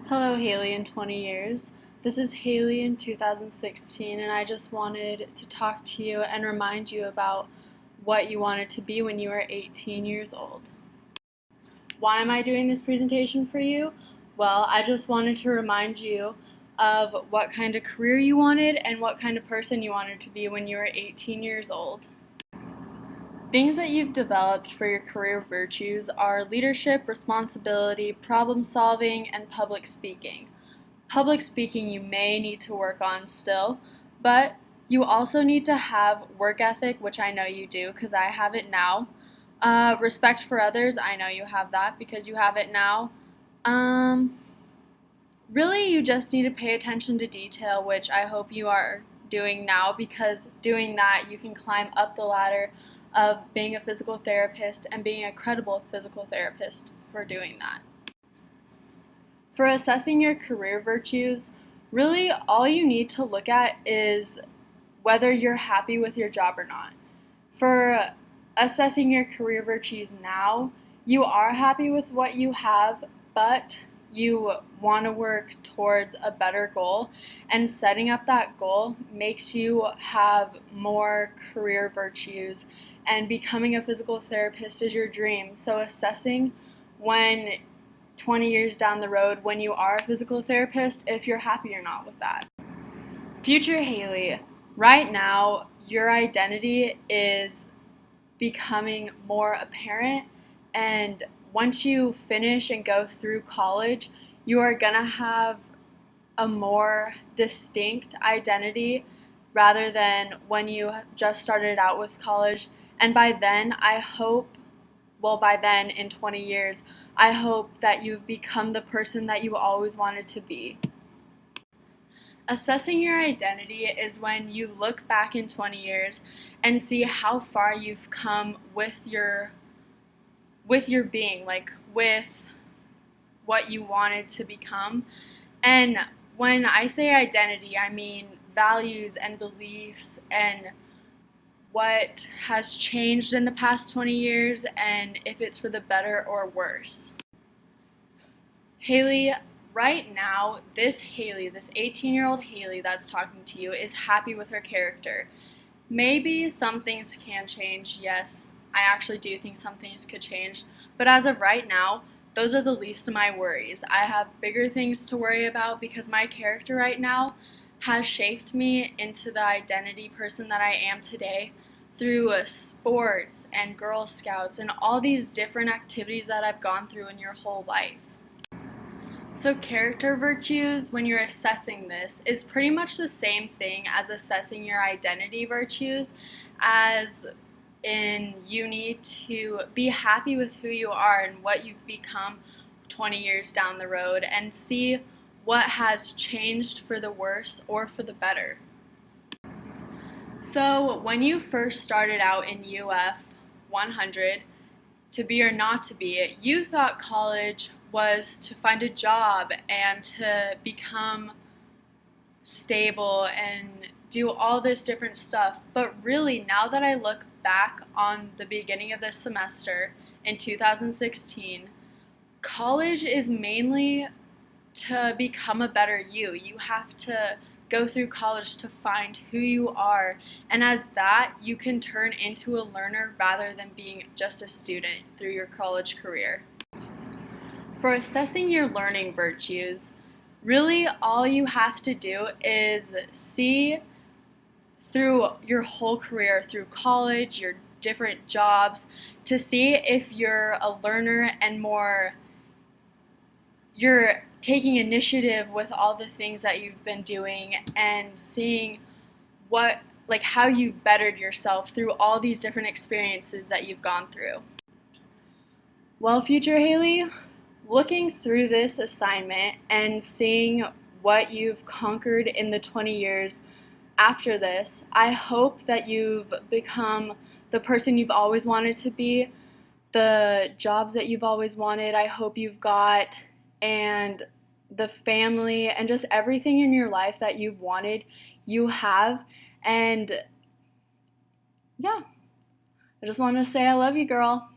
Hello, Haley in 20 years. This is Haley in 2016, and I just wanted to talk to you and remind you about what you wanted to be when you were 18 years old. Why am I doing this presentation for you? Well, I just wanted to remind you of what kind of career you wanted and what kind of person you wanted to be when you were 18 years old. Things that you've developed for your career virtues are leadership, responsibility, problem solving, and public speaking. Public speaking you may need to work on still, but you also need to have work ethic, which I know you do because I have it now. Respect for others, I know you have that because you have it now. Really, you just need to pay attention to detail, which I hope you are doing now, because doing that you can climb up the ladder of being a physical therapist and being a credible physical therapist for doing that. For assessing your career virtues, really all you need to look at is whether you're happy with your job or not. For assessing your career virtues now, you are happy with what you have, but you want to work towards a better goal, and setting up that goal makes you have more career virtues, and becoming a physical therapist is your dream. So assessing when 20 years down the road, when you are a physical therapist, if you're happy or not with that. Future Haley, right now your identity is becoming more apparent, and once you finish and go through college, you are gonna have a more distinct identity rather than when you just started out with college. And by then, in 20 years, I hope that you've become the person that you always wanted to be. Assessing your identity is when you look back in 20 years and see how far you've come with your being, like with what you wanted to become. And when I say identity, I mean values and beliefs and what has changed in the past 20 years and if it's for the better or worse. Haley, right now, this 18-year-old Haley that's talking to you is happy with her character. Maybe some things can change, yes, I actually do think some things could change, but as of right now, those are the least of my worries. I have bigger things to worry about because my character right now has shaped me into the identity person that I am today through sports and Girl Scouts and all these different activities that I've gone through in your whole life. So character virtues, when you're assessing this, is pretty much the same thing as assessing your identity virtues, as in you need to be happy with who you are and what you've become 20 years down the road and see what has changed for the worse or for the better. So when you first started out in UF 100, to be or not to be, you thought college was to find a job and to become stable and do all this different stuff. But really, now that I look back on the beginning of this semester in 2016, college is mainly to become a better you. You have to go through college to find who you are, and as that, you can turn into a learner rather than being just a student through your college career. For assessing your learning virtues, really all you have to do is see through your whole career, through college, your different jobs, to see if you're a learner and you're taking initiative with all the things that you've been doing and seeing how you've bettered yourself through all these different experiences that you've gone through. Well, future Haley, looking through this assignment and seeing what you've conquered in the 20 years after this, I hope that you've become the person you've always wanted to be, the jobs that you've always wanted, I hope you've got, and the family and just everything in your life that you've wanted, you have. And yeah, I just want to say I love you, girl.